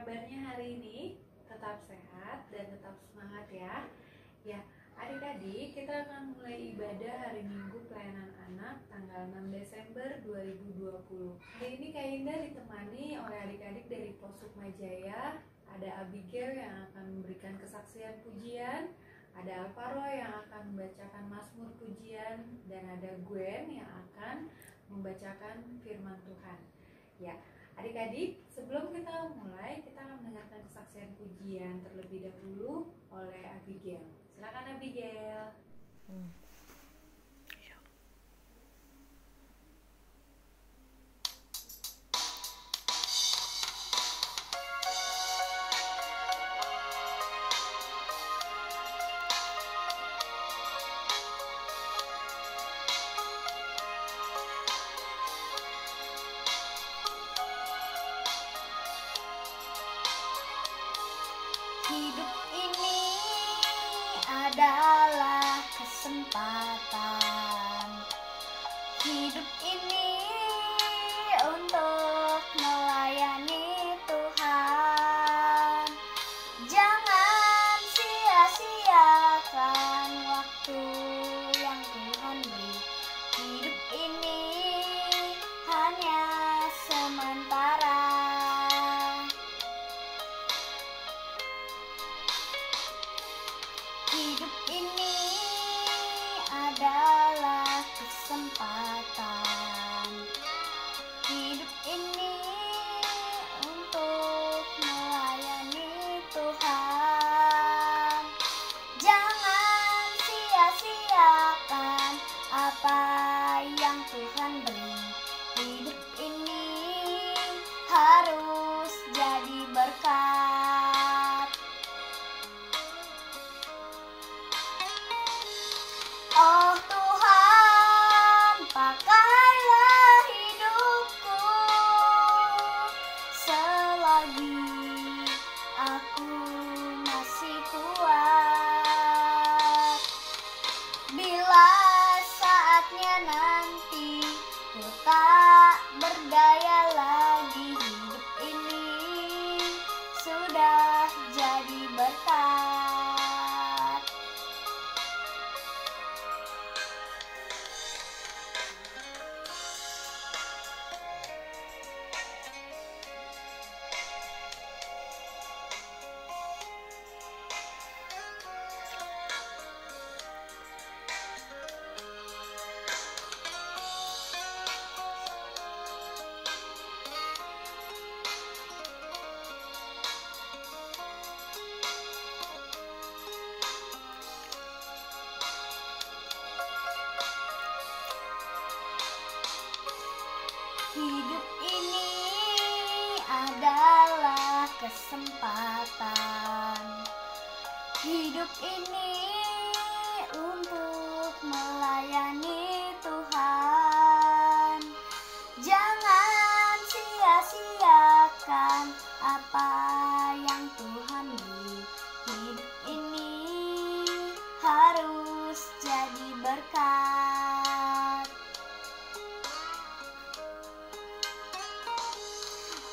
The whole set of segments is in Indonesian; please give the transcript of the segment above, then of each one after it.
kabarnya hari ini? Tetap sehat dan tetap semangat ya. Ya, adik-adik, kita akan mulai ibadah hari Minggu Pelayanan Anak tanggal 6 Desember 2020. Hari ini Kak Indah ditemani oleh adik-adik dari Posuk Majaya. Ada Abigail yang akan memberikan kesaksian pujian, ada Alvaro yang akan membacakan Mazmur pujian, dan ada Gwen yang akan membacakan firman Tuhan. Ya, adik-adik, sebelum kita mulai, kita akan mendengarkan kesaksian pujian terlebih dahulu oleh Abigail. Silakan Abigail. Hidup ini adalah kesempatan. Hidup ini untuk melayani Tuhan. Jangan sia-siakan waktu yang Tuhan beri. Hidup ini hanya sementara. Hidup ini adalah kesempatan. Hidup ini untuk melayani Tuhan. Jangan sia-siakan apa yang Tuhan beri. Hidup ini harus jadi berkat. Oh Tuhan, pakailah hidupku selagi aku masih kuat. Bila saatnya nanti ku tak berdaya lagi, hidup ini sudah jadi berkat. Hidup ini adalah kesempatan. Hidup ini untuk melayani Tuhan. Jangan sia-siakan apa yang Tuhan beri. Hidup ini harus jadi berkat.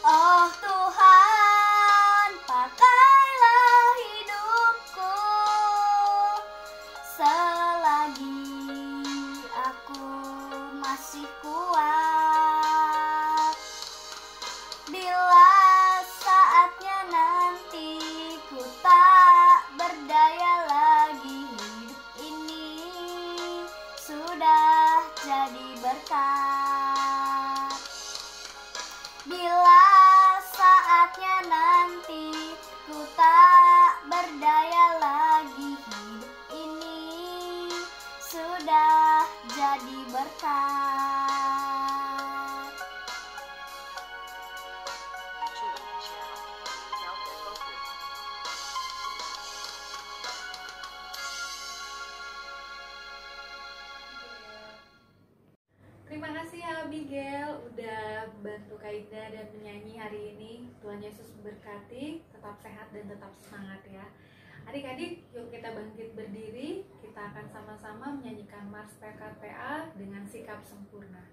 Oh Tuhan, pakailah hidupku selagi aku masih kuat. Bila saatnya nanti ku tak berdaya lagi, hidup ini sudah jadi berkat. Bila saatnya nanti ku tak berdaya lagi, hidup ini sudah jadi berkat. Terima kasih ya Abigail udah bantu Kak Indah dan menyanyi hari ini. Tuhan Yesus memberkati, tetap sehat dan tetap semangat ya. Adik-adik, yuk kita bangkit berdiri. Kita akan sama-sama menyanyikan Mars PKPA dengan sikap sempurna.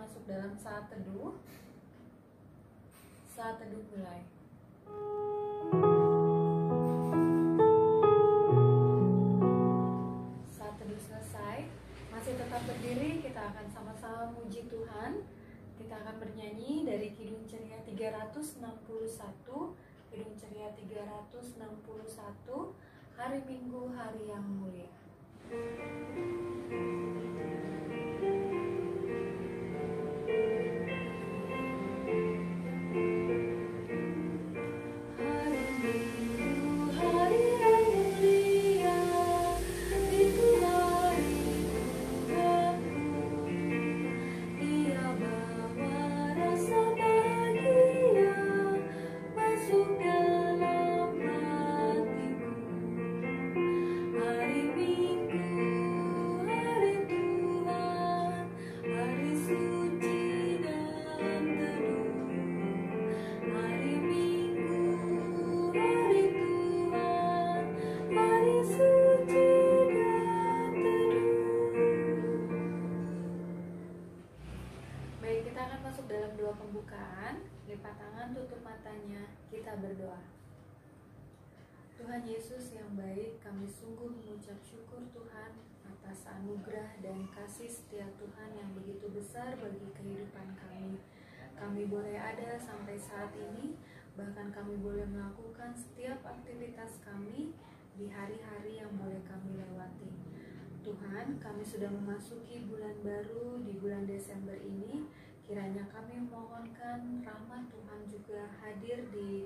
masuk dalam saat teduh. Saat teduh mulai. Saat teduh selesai, masih tetap berdiri, kita akan sama-sama muji Tuhan. Kita akan bernyanyi dari Kidung Ceria 361, Kidung Ceria 361, Hari Minggu, Hari yang Mulia. Lipat tangan, tutup matanya, kita berdoa. Tuhan Yesus yang baik, kami sungguh mengucap syukur Tuhan atas anugerah dan kasih setia Tuhan yang begitu besar bagi kehidupan kami. Kami boleh ada sampai saat ini, bahkan kami boleh melakukan setiap aktivitas kami di hari-hari yang boleh kami lewati. Tuhan, kami sudah memasuki bulan baru di bulan Desember ini. Kiranya kami memohonkan rahmat Tuhan juga hadir di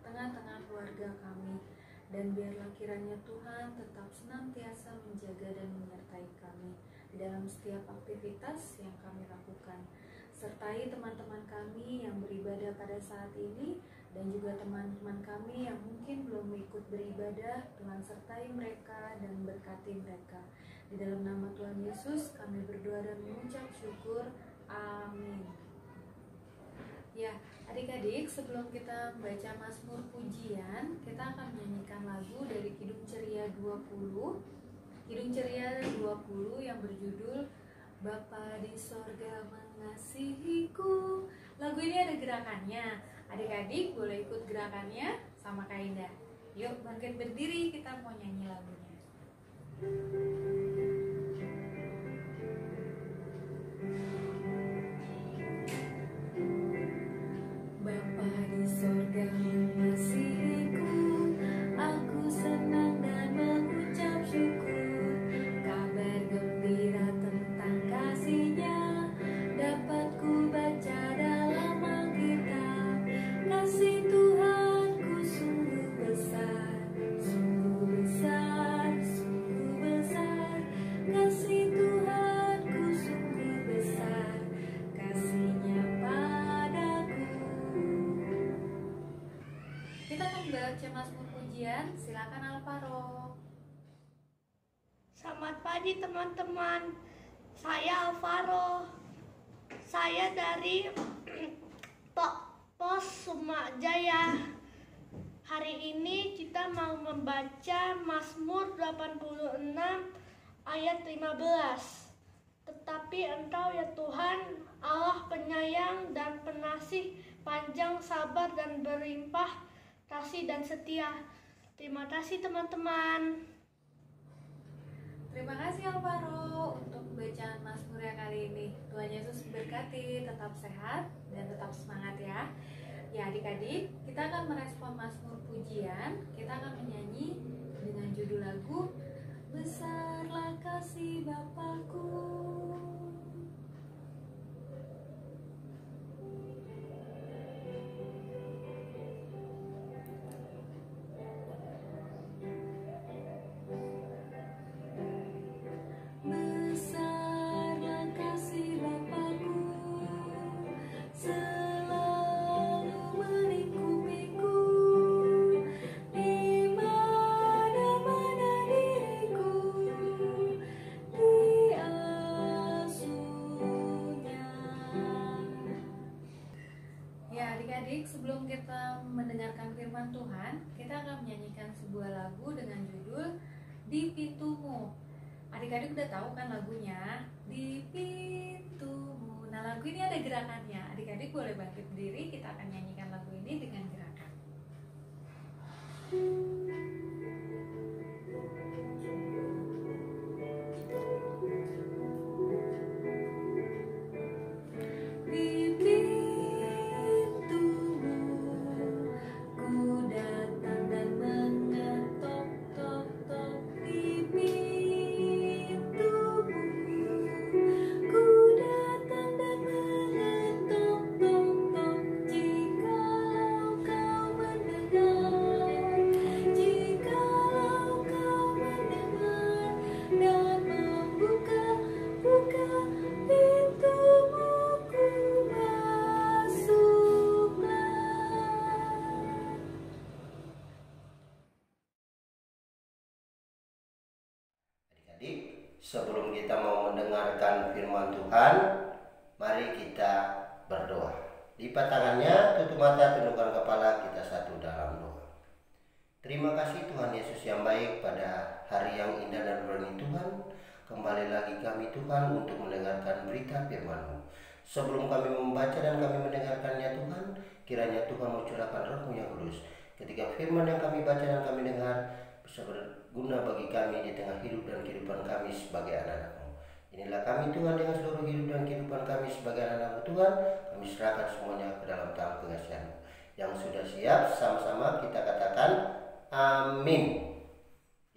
tengah-tengah keluarga kami. Dan biarlah kiranya Tuhan tetap senantiasa menjaga dan menyertai kami di dalam setiap aktivitas yang kami lakukan. Sertai teman-teman kami yang beribadah pada saat ini, dan juga teman-teman kami yang mungkin belum ikut beribadah. Tuhan sertai mereka dan berkati mereka. Di dalam nama Tuhan Yesus kami berdoa dan mengucap syukur. Amin. Ya, adik-adik, sebelum kita membaca Mazmur Pujian, kita akan menyanyikan lagu dari Kidung Ceria 20. Kidung Ceria 20 yang berjudul Bapa di sorga mengasihiku. Lagu ini ada gerakannya. Adik-adik boleh ikut gerakannya sama Kak Indah. Yuk bangkit berdiri, kita mau nyanyi lagunya. Bapa di sorga mengasihiku, aku senang dan mengucap syukur. Kabar gembira tentang kasih-Nya dapat ku baca dalam Alkitab. Kasih Tuhanku sungguh besar, sungguh besar, sungguh besar. Kasih Tuhanku sungguh besar, kasih-Nya padaku. Kita akan baca Mazmur Pujian, silakan Alvaro. Selamat pagi teman-teman, saya Alvaro. Saya dari Pos Sumak Jaya. Hari ini kita mau membaca Mazmur 86 ayat 15. Tetapi Engkau ya Tuhan, Allah penyayang dan penasih, panjang sabar dan berlimpah kasih dan setia. Terima kasih teman-teman. Terima kasih Alvaro untuk bacaan Mazmurnya kali ini. Tuhan Yesus berkati, tetap sehat dan tetap semangat ya. Ya adik-adik, kita akan merespon Mazmur Pujian. Kita akan menyanyi dengan judul lagu Besarlah Kasih Bapakku. Besarlah kasih Bapakku, selalu melingkupiku, di mana-mana diriku diasuhnya. Ya adik-adik, sebelum kita mendengarkan firman Tuhan, kita akan menyanyikan sebuah lagu dengan judul Di Pintumu. Adik-adik udah tahu kan lagunya? Di pintumu. Nah Nah, lagu ini ada gerakannya. Adik-adik boleh bangkit berdiri, kita akan nyanyikan lagu ini dengan gerakan. Sebelum kita mau mendengarkan firman Tuhan, mari kita berdoa. Lipat tangannya, tutup mata, tundukkan kepala, kita satu dalam doa. Terima kasih Tuhan Yesus yang baik, pada hari yang indah dan berani Tuhan. Kembali lagi kami Tuhan untuk mendengarkan berita firman-Mu. Sebelum kami membaca dan kami mendengarkannya Tuhan, kiranya Tuhan mencurahkan Roh-Mu yang kudus. Ketika firman yang kami baca dan kami dengar bisa berguna bagi kami di tengah hidup dan kehidupan kami sebagai anak-anak-Mu. Inilah kami Tuhan, dengan seluruh hidup dan kehidupan kami sebagai anak-anak-Mu Tuhan, kami serahkan semuanya ke dalam tangan pengasihan-Mu. Yang sudah siap, sama-sama kita katakan amin.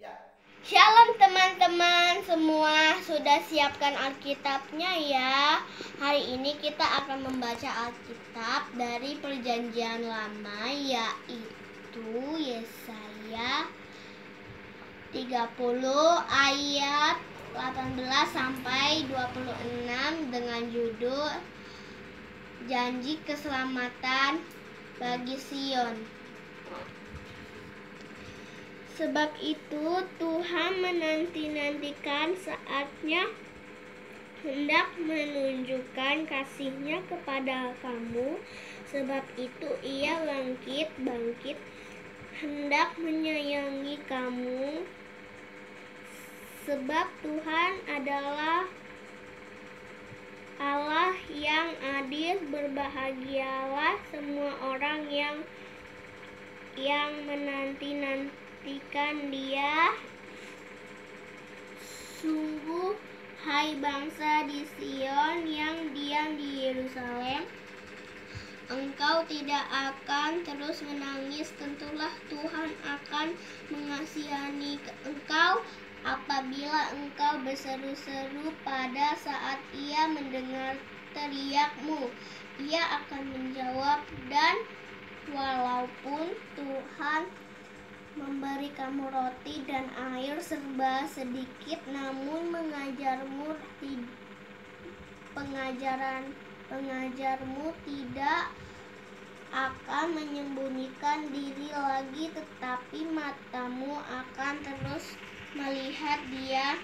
Ya. Shalom teman-teman semua, sudah siapkan Alkitabnya ya. Hari ini kita akan membaca Alkitab dari Perjanjian Lama, yaitu Yesaya 30 ayat 18 sampai 26 dengan judul Janji Keselamatan bagi Sion. Sebab itu Tuhan menanti-nantikan saatnya hendak menunjukkan kasih-Nya kepada kamu. Sebab itu Ia bangkit hendak menyayangi kamu. Sebab Tuhan adalah Allah yang adil. Berbahagialah semua orang yang menanti-nantikan Dia. Sungguh, hai bangsa di Sion yang diam di Yerusalem, engkau tidak akan terus menangis. Tentulah Tuhan akan mengasihani engkau apabila engkau berseru-seru pada saat Ia mendengar teriakmu. Ia akan menjawab, dan walaupun Tuhan memberi kamu roti dan air serba sedikit, namun pengajarmu tidak akan menyembunyikan diri lagi, tetapi matamu akan terus melihat Dia,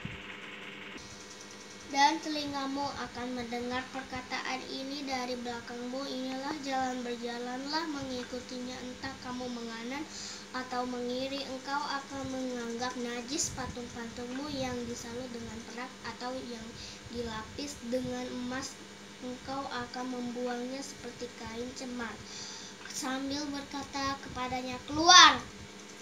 dan telingamu akan mendengar perkataan ini dari belakangmu. Inilah jalan, berjalanlah mengikutinya. Entah kamu menganan atau mengiri, engkau akan menganggap najis patung-patungmu yang disalut dengan perak atau yang dilapis dengan emas. Engkau akan membuangnya seperti kain cemar, sambil berkata kepadanya, keluar.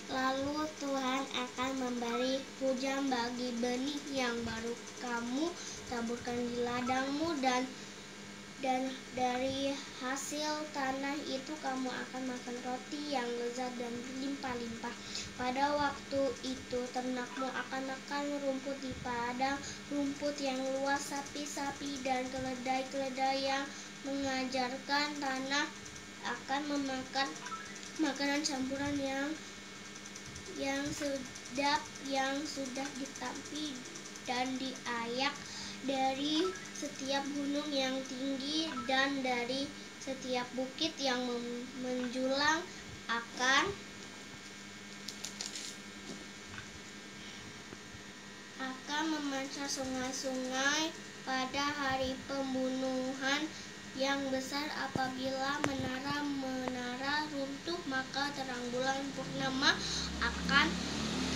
Lalu Tuhan akan memberi hujan bagi benih yang baru kamu taburkan di ladangmu, dan dari hasil tanah itu kamu akan makan roti yang lezat dan berlimpah-limpah. Pada waktu itu ternakmu akan makan rumput di padang rumput yang luas. Sapi-sapi dan keledai-keledai yang mengajarkan tanah akan memakan makanan campuran yang sedap, yang sudah ditampi dan diayak dari setiap gunung yang tinggi dan dari setiap bukit yang menjulang. Akan memancar sungai-sungai pada hari pembunuhan yang besar. Apabila menara runtuh, maka terang bulan purnama akan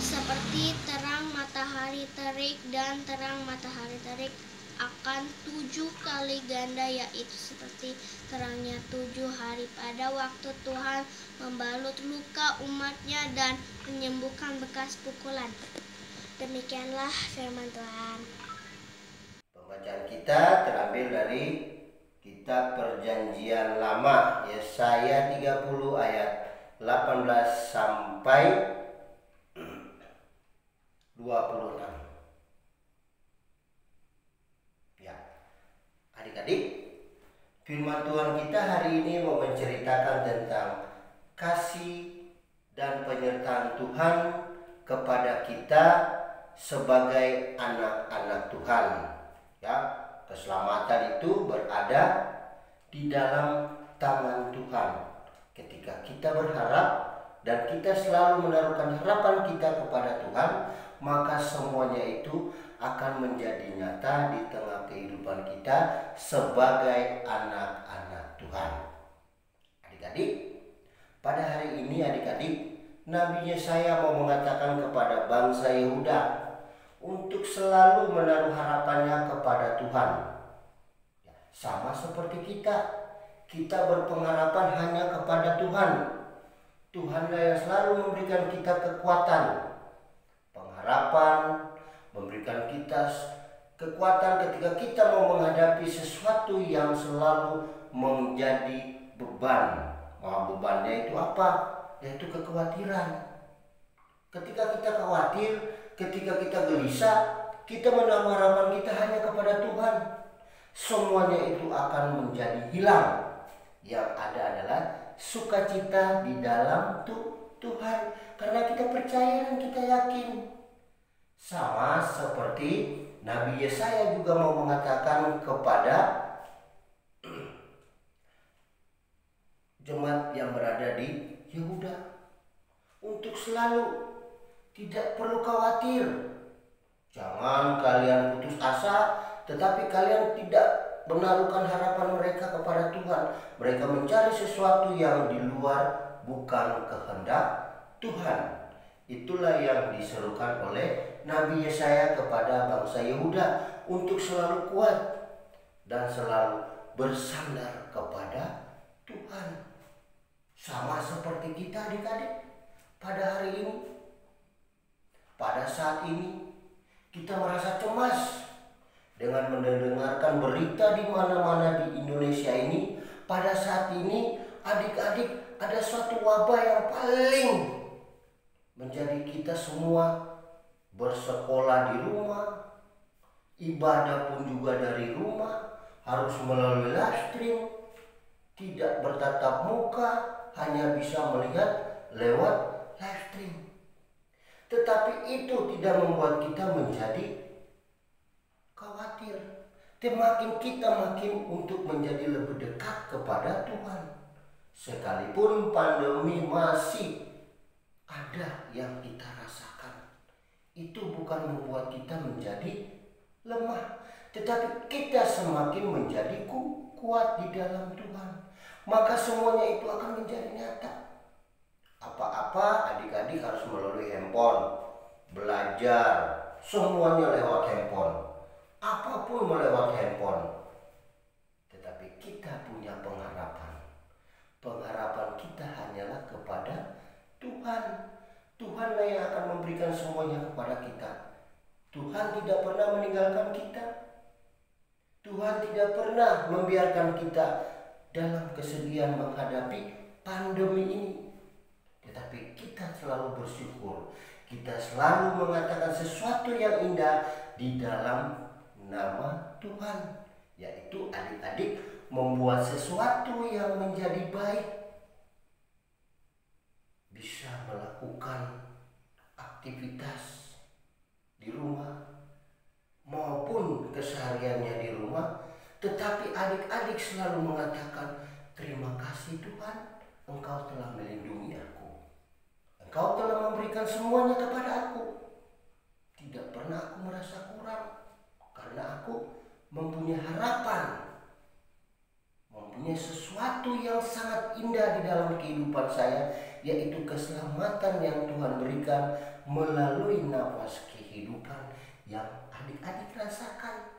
seperti terang matahari terik, dan terang matahari terik akan 7 kali ganda, yaitu seperti terangnya 7 hari pada waktu Tuhan membalut luka umatnya dan menyembuhkan bekas pukulan. Demikianlah firman Tuhan. Pembacaan kita terambil dari Kitab Perjanjian Lama, Yesaya 30 ayat 18 sampai 26. Ya, adik-adik, firman Tuhan kita hari ini mau menceritakan tentang kasih dan penyertaan Tuhan kepada kita sebagai anak-anak Tuhan. Ya, keselamatan itu berada di dalam tangan Tuhan. Ketika kita berharap dan kita selalu menaruhkan harapan kita kepada Tuhan, maka semuanya itu akan menjadi nyata di tengah kehidupan kita sebagai anak-anak Tuhan. Adik-adik, pada hari ini adik-adik, Nabi Yesaya mau mengatakan kepada bangsa Yehuda untuk selalu menaruh harapannya kepada Tuhan. Sama seperti kita berpengharapan hanya kepada Tuhan. Tuhanlah yang selalu memberikan kita kekuatan, pengharapan, memberikan kita kekuatan ketika kita mau menghadapi sesuatu yang selalu menjadi beban. Bebannya itu apa? Yaitu kekhawatiran. Ketika kita khawatir, ketika kita gelisah, kita menaruh harapan kita hanya kepada Tuhan. Semuanya itu akan menjadi hilang. Yang ada adalah sukacita di dalam Tuhan, karena kita percaya dan kita yakin. Sama seperti Nabi Yesaya juga mau mengatakan kepada jemaat yang berada di Yehuda untuk selalu tidak perlu khawatir. Jangan kalian putus asa, tetapi kalian tidak menaruhkan harapan mereka kepada Tuhan. Mereka mencari sesuatu yang di luar, bukan kehendak Tuhan. Itulah yang diserukan oleh Nabi Yesaya kepada bangsa Yehuda untuk selalu kuat dan selalu bersandar kepada Tuhan. Sama seperti kita adik-adik pada hari ini. Pada saat ini kita merasa cemas dengan mendengarkan berita di mana-mana di Indonesia ini. Pada saat ini adik-adik, ada suatu wabah yang paling menjadi kita semua bersekolah di rumah, ibadah pun juga dari rumah, harus melalui live stream, tidak bertatap muka, hanya bisa melihat lewat live stream. Tetapi itu tidak membuat kita menjadi khawatir. Makin kita makin untuk menjadi lebih dekat kepada Tuhan. Sekalipun pandemi masih ada yang kita rasakan, itu bukan membuat kita menjadi lemah, tetapi kita semakin menjadi kuat di dalam Tuhan. Maka semuanya itu akan menjadi nyata. Apa-apa adik-adik harus melalui handphone, belajar, semuanya lewat handphone. Apapun melewat handphone. Tetapi kita punya pengharapan. Pengharapan kita hanyalah kepada Tuhan. Tuhanlah yang akan memberikan semuanya kepada kita. Tuhan tidak pernah meninggalkan kita. Tuhan tidak pernah membiarkan kita dalam kesedihan menghadapi pandemi ini. Tetapi kita selalu bersyukur. Kita selalu mengatakan sesuatu yang indah di dalam nama Tuhan, yaitu adik-adik membuat sesuatu yang menjadi baik, bisa melakukan aktivitas di rumah maupun kesehariannya di rumah, tetapi adik-adik selalu mengatakan, terima kasih Tuhan, Engkau telah melindungi aku, Engkau telah memberikan semuanya kepada aku. Tidak pernah aku merasa kurang, karena aku mempunyai harapan, mempunyai sesuatu yang sangat indah di dalam kehidupan saya, yaitu keselamatan yang Tuhan berikan melalui nafas kehidupan yang adik-adik rasakan.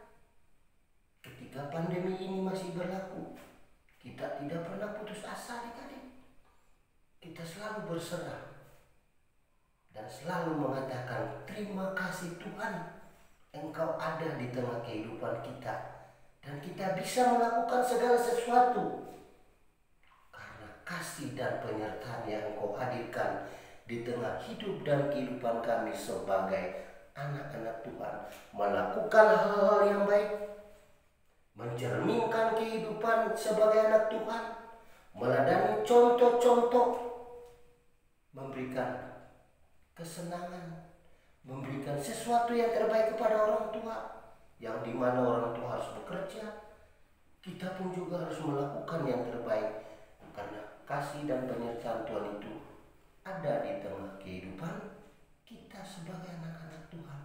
ketika pandemi ini masih berlaku, kita tidak pernah putus asa adik-adik. Kita selalu berserah dan selalu mengatakan terima kasih Tuhan, Engkau ada di tengah kehidupan kita dan kita bisa melakukan segala sesuatu karena kasih dan penyertaan yang Engkau hadirkan di tengah hidup dan kehidupan kami sebagai anak-anak Tuhan, melakukan hal-hal yang baik, mencerminkan kehidupan sebagai anak Tuhan, meladani contoh-contoh, memberikan kesenangan, memberikan sesuatu yang terbaik kepada orang tua, yang dimana orang tua harus bekerja, kita pun juga harus melakukan yang terbaik karena kasih dan penyertaan Tuhan itu ada di tengah kehidupan kita sebagai anak-anak Tuhan.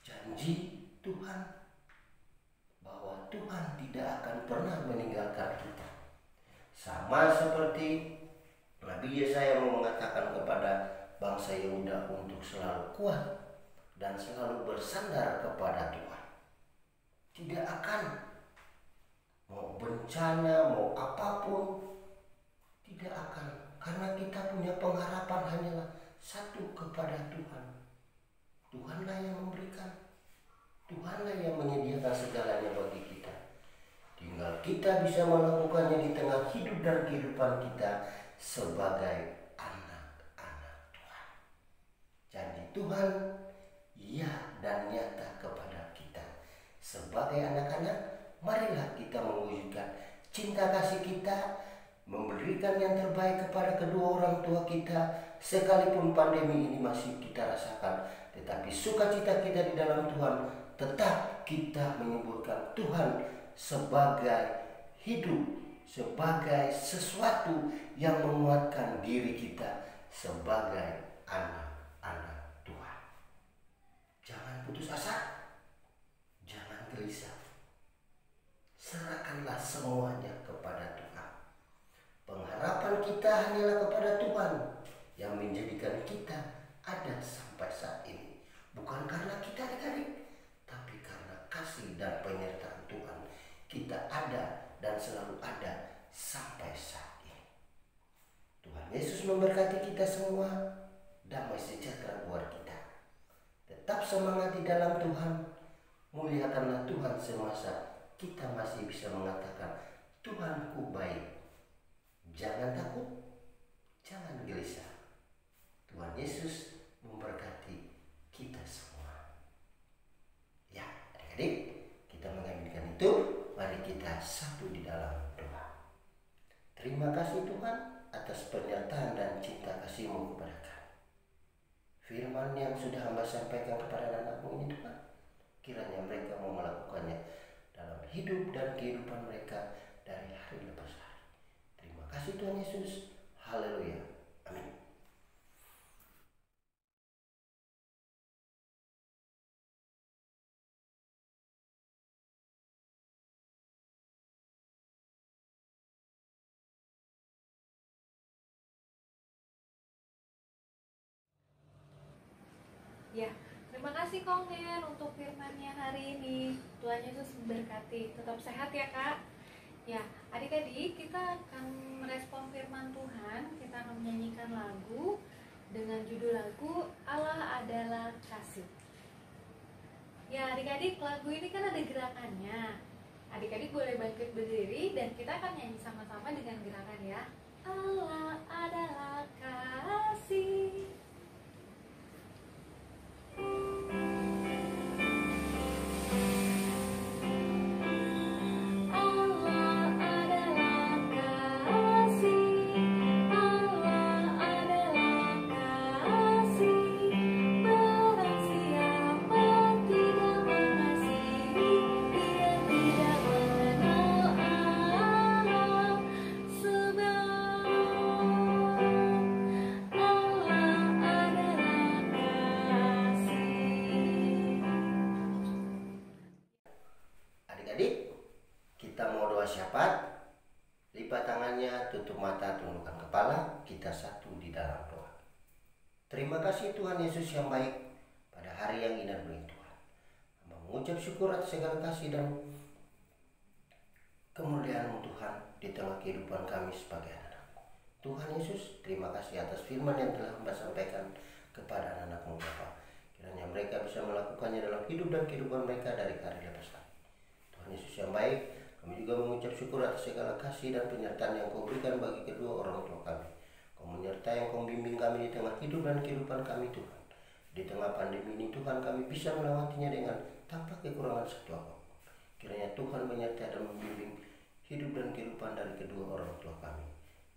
Janji Tuhan bahwa Tuhan tidak akan pernah meninggalkan kita. Sama seperti Nabi Yesaya mengatakan kepada bangsa Yehuda untuk selalu kuat dan selalu bersandar kepada Tuhan. Tidak akan mau bencana, mau apapun, tidak akan, karena kita punya pengharapan hanyalah satu kepada Tuhan. Tuhanlah yang memberikan, Tuhanlah yang menyediakan segalanya bagi kita. Tinggal kita bisa melakukannya di tengah hidup dan kehidupan kita sebagai anak-anak Tuhan. Janji Tuhan ya dan nyata kepada kita. Sebagai anak-anak, marilah kita mewujudkan cinta kasih kita, memberikan yang terbaik kepada kedua orang tua kita, sekalipun pandemi ini masih kita rasakan. Tetapi sukacita kita di dalam Tuhan, tetap kita menyebutkan Tuhan sebagai hidup, sebagai sesuatu yang menguatkan diri kita sebagai anak-anak Tuhan. Jangan putus asa, jangan gelisah. Serahkanlah semuanya kepada Tuhan. Pengharapan kita hanyalah kepada Tuhan yang menjadikan kita ada sampai saat ini. Bukan karena kita adik-adik, tapi karena kasih dan penyertaan Tuhan, kita ada dan selalu ada sampai saat ini. Tuhan Yesus memberkati kita semua, damai sejahtera buat kita. Tetap semangat di dalam Tuhan, muliakanlah Tuhan semasa kita masih bisa mengatakan Tuhanku baik. Jangan takut, jangan gelisah. Tuhan Yesus memberkati kita semua. Ya, adik-adik, kita mengambilkan itu, mari kita satu di dalam doa. Terima kasih Tuhan atas penyertaan dan cinta kasih-Mu kepada kami. Firman yang sudah hamba sampaikan kepada anak-anak-Mu ini Tuhan, kiranya mereka mau melakukannya dalam hidup dan kehidupan mereka dari hari lepas hari. Terima kasih Tuhan Yesus. Haleluya. Amin. Ya, terima kasih Kong Ner untuk firman-Nya hari ini. Tuhan Yesus memberkati. Tetap sehat ya Kak. Ya, adik-adik, kita akan merespon firman Tuhan. Kita akan menyanyikan lagu dengan judul lagu Allah Adalah Kasih. Ya, adik-adik, lagu ini kan ada gerakannya. Adik-adik boleh bangkit berdiri dan kita akan nyanyi sama-sama dengan gerakan ya. Allah adalah kasih. Syafaat, lipat tangannya, tutup mata, tundukkan kepala, kita satu di dalam doa. Terima kasih Tuhan Yesus yang baik pada hari yang indah ini Tuhan. Mengucap syukur atas segala kasih dan kemuliaan Tuhan di tengah kehidupan kami sebagai anak-anak. Tuhan Yesus, terima kasih atas firman yang telah Hamba sampaikan kepada anak-anak-Mu Bapa. Kiranya mereka bisa melakukannya dalam hidup dan kehidupan mereka dari hari lepas hari. Tuhan Yesus yang baik, kami juga mengucap syukur atas segala kasih dan penyertaan yang Kau berikan bagi kedua orang tua kami. Kau menyertai, Kau membimbing kami di tengah hidup dan kehidupan kami Tuhan. Di tengah pandemi ini Tuhan, kami bisa melewatinya dengan tanpa kekurangan satu apapun. Kiranya Tuhan menyertai dan membimbing hidup dan kehidupan dari kedua orang tua kami.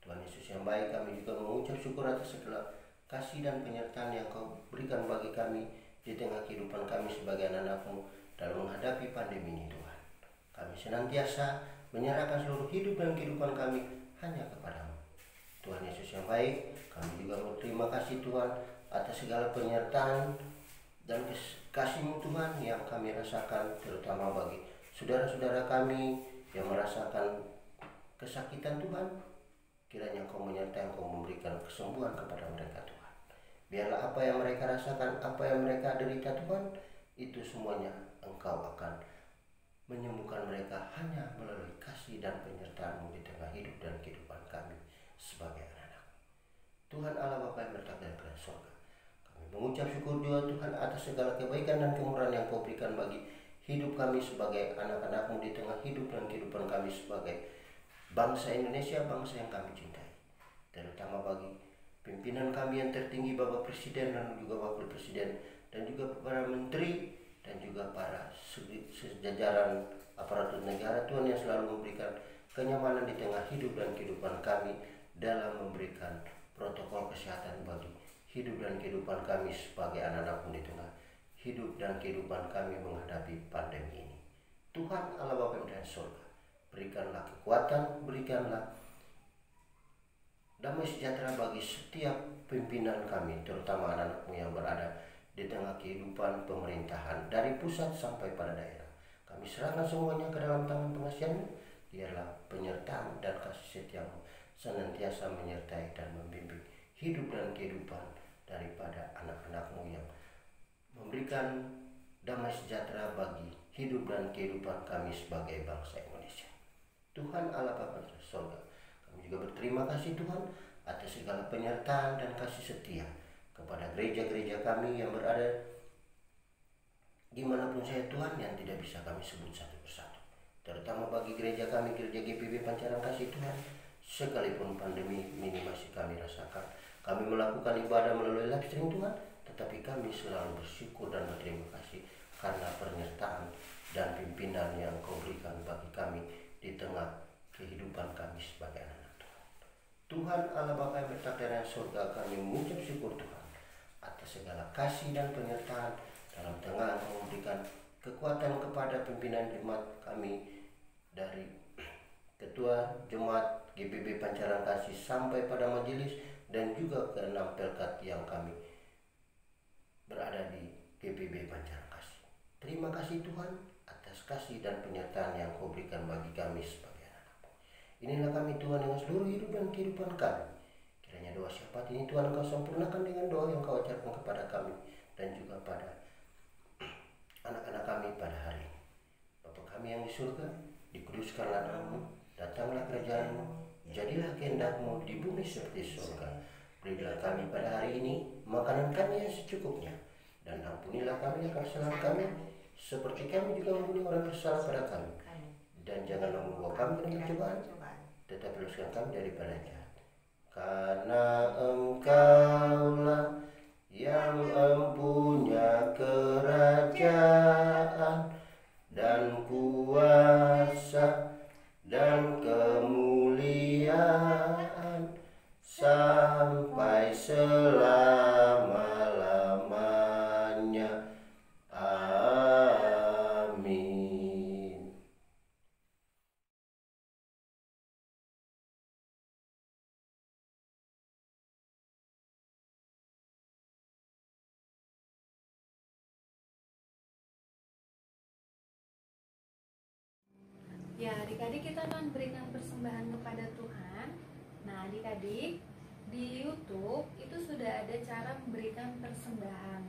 Tuhan Yesus yang baik, kami juga mengucap syukur atas segala kasih dan penyertaan yang Kau berikan bagi kami di tengah kehidupan kami sebagai anak-anak-Mu dalam menghadapi pandemi ini Tuhan. Kami senantiasa menyerahkan seluruh hidup dan kehidupan kami hanya kepada-Mu. Tuhan Yesus yang baik, kami juga berterima kasih Tuhan atas segala penyertaan dan kasih-Mu Tuhan yang kami rasakan, terutama bagi saudara-saudara kami yang merasakan kesakitan Tuhan. Kiranya Kau menyertai, Kau memberikan kesembuhan kepada mereka Tuhan. Biarlah apa yang mereka rasakan, apa yang mereka derita Tuhan, itu semuanya Engkau akan menyembuhkan mereka hanya melalui kasih dan penyertaan-Mu di tengah hidup dan kehidupan kami sebagai anak-anak. Tuhan Allah Bapa yang bertakdir di surga, kami mengucap syukur juga Tuhan atas segala kebaikan dan kemurahan yang Kau berikan bagi hidup kami sebagai anak-anak-Mu di tengah hidup dan kehidupan kami sebagai bangsa Indonesia, bangsa yang kami cintai. Terutama bagi pimpinan kami yang tertinggi, Bapak Presiden dan juga Wakil Presiden, dan juga para menteri dan juga para sejajaran aparatur negara Tuhan, yang selalu memberikan kenyamanan di tengah hidup dan kehidupan kami dalam memberikan protokol kesehatan bagi hidup dan kehidupan kami sebagai anak-anak-Mu di tengah hidup dan kehidupan kami menghadapi pandemi ini. Tuhan Allah Bapa yang di surga, berikanlah kekuatan, berikanlah damai sejahtera bagi setiap pimpinan kami, terutama anak-anak-Mu yang berada di tengah kehidupan pemerintahan dari pusat sampai pada daerah. Kami serahkan semuanya ke dalam tangan pengasihan-Mu. Biarlah penyertaan dan kasih setia-Mu senantiasa menyertai dan membimbing hidup dan kehidupan daripada anak-anak-Mu yang memberikan damai sejahtera bagi hidup dan kehidupan kami sebagai bangsa Indonesia. Tuhan Allah Bapa di surga, kami juga berterima kasih Tuhan atas segala penyertaan dan kasih setia kepada gereja-gereja kami yang berada dimanapun saya Tuhan, yang tidak bisa kami sebut satu persatu. Terutama bagi gereja kami, gereja GPB Pancaran Kasih Tuhan, sekalipun pandemi ini masih kami rasakan, kami melakukan ibadah melalui live stream Tuhan, tetapi kami selalu bersyukur dan berterima kasih karena penyertaan dan pimpinan yang Kau berikan bagi kami di tengah kehidupan kami sebagai anak Tuhan. Tuhan Allah Bapa yang bertakdir di surga, kami mengucap syukur Tuhan atas segala kasih dan penyertaan dalam tengah Engkau memberikan kekuatan kepada pimpinan jemaat kami, dari Ketua Jemaat GPB Pancaran Kasih sampai pada majelis dan juga ke 6 pelkat yang kami berada di GPB Pancaran Kasih. Terima kasih Tuhan atas kasih dan penyertaan yang Kau berikan bagi kami sebagai anak-Mu. Inilah kami Tuhan dengan seluruh hidup dan kehidupan kami. Kiranya doa syafaat ini Tuhan Engkau sempurnakan dengan doa yang Kau ajarkan kepada kami dan juga pada anak-anak kami pada hari ini. Bapa kami yang di surga, dikuduskanlah nama-Mu, datanglah kerajaan-Mu, jadilah kehendak-Mu di bumi seperti surga. Berilah kami pada hari ini makanan kami yang secukupnya, dan ampunilah kami akan kesalahan kami, seperti kami juga mengampuni orang yang bersalah pada kami. Dan janganlah membawa kami dalam pencobaan, tetapi lepaskan kami daripada jahat. Karena Engkaulah yang mempunyai kerajaan dan kuasa dan kemuliaan sampai selama-lamanya. Amin. Ya, adik-adik, kita akan berikan persembahan kepada Tuhan. Nah, adik-adik, di YouTube itu sudah ada cara memberikan persembahan.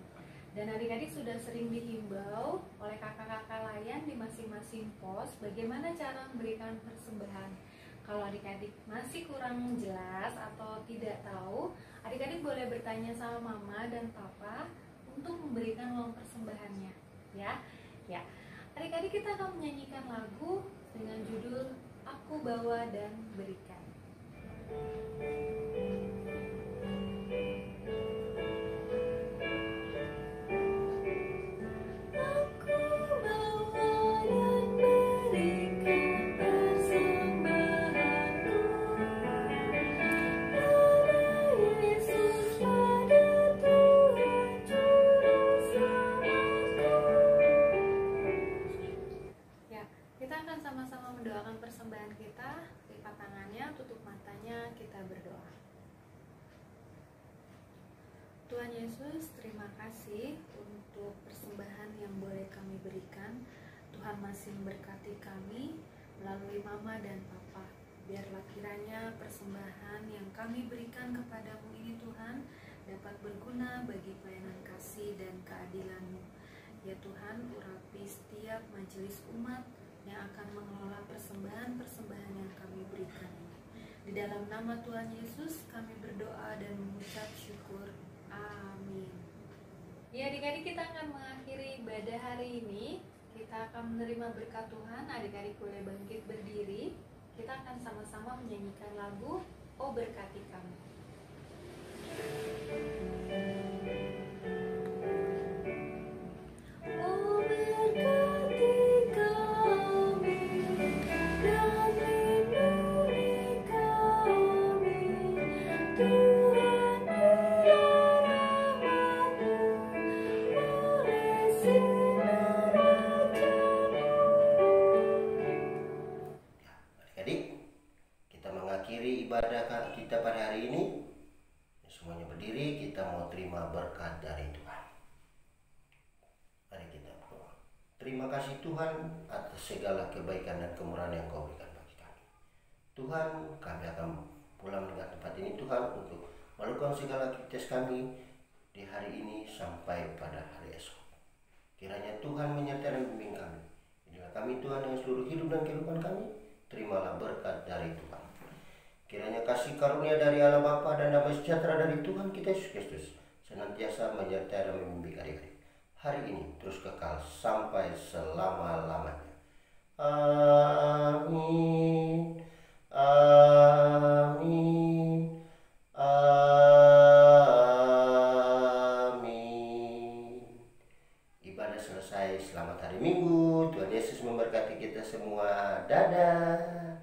Dan adik-adik sudah sering dihimbau oleh kakak-kakak layan di masing-masing pos bagaimana cara memberikan persembahan. Kalau adik-adik masih kurang jelas atau tidak tahu, adik-adik boleh bertanya sama mama dan papa untuk memberikan uang persembahannya, ya. Ya. Adik-adik, kita akan menyanyikan lagu dengan judul Aku Bawa dan Berikan. Sama-sama mendoakan persembahan kita. Lipat tangannya, tutup matanya, kita berdoa. Tuhan Yesus, terima kasih untuk persembahan yang boleh kami berikan. Tuhan masih memberkati kami melalui mama dan papa. Biarlah kiranya persembahan yang kami berikan kepadamu ini Tuhan dapat berguna bagi pelayanan kasih dan keadilan-Mu. Ya Tuhan, urapi setiap majelis umat yang akan mengelola persembahan-persembahan yang kami berikan ini. Di dalam nama Tuhan Yesus kami berdoa dan mengucap syukur. Amin. Ya adik-adik, kita akan mengakhiri ibadah hari ini. Kita akan menerima berkat Tuhan. Adik-adik boleh bangkit berdiri. Kita akan sama-sama menyanyikan lagu Oh Berkati Kami. Ibadah kita pada hari ini, semuanya berdiri, kita mau terima berkat dari Tuhan. Mari kita berdoa. Terima kasih Tuhan atas segala kebaikan dan kemurahan yang Kau berikan bagi kami. Tuhan, kami akan pulang dengan tempat ini Tuhan untuk melakukan segala aktivitas kami di hari ini sampai pada hari esok. Kiranya Tuhan menyertai dan membimbing kami. Inilah kami Tuhan yang seluruh hidup dan kehidupan kami. Terimalah berkat dari Tuhan. Kiranya kasih karunia dari Allah Bapa dan damai sejahtera dari Tuhan kita Yesus Kristus senantiasa menyertai dan membimbing adik-adik hari ini terus kekal sampai selama-lamanya. Amin. Amin. Amin. Ibadah selesai. Selamat hari Minggu. Tuhan Yesus memberkati kita semua. Dadah.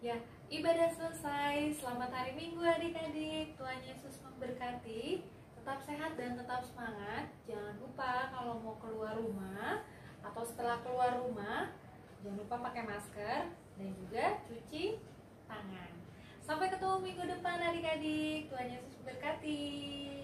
Ya, ibadah selesai. Selamat hari Minggu adik-adik. Tuhan Yesus memberkati. Tetap sehat dan tetap semangat. Jangan lupa kalau mau keluar rumah atau setelah keluar rumah, jangan lupa pakai masker dan juga cuci tangan. Sampai ketemu minggu depan adik-adik. Tuhan Yesus memberkati.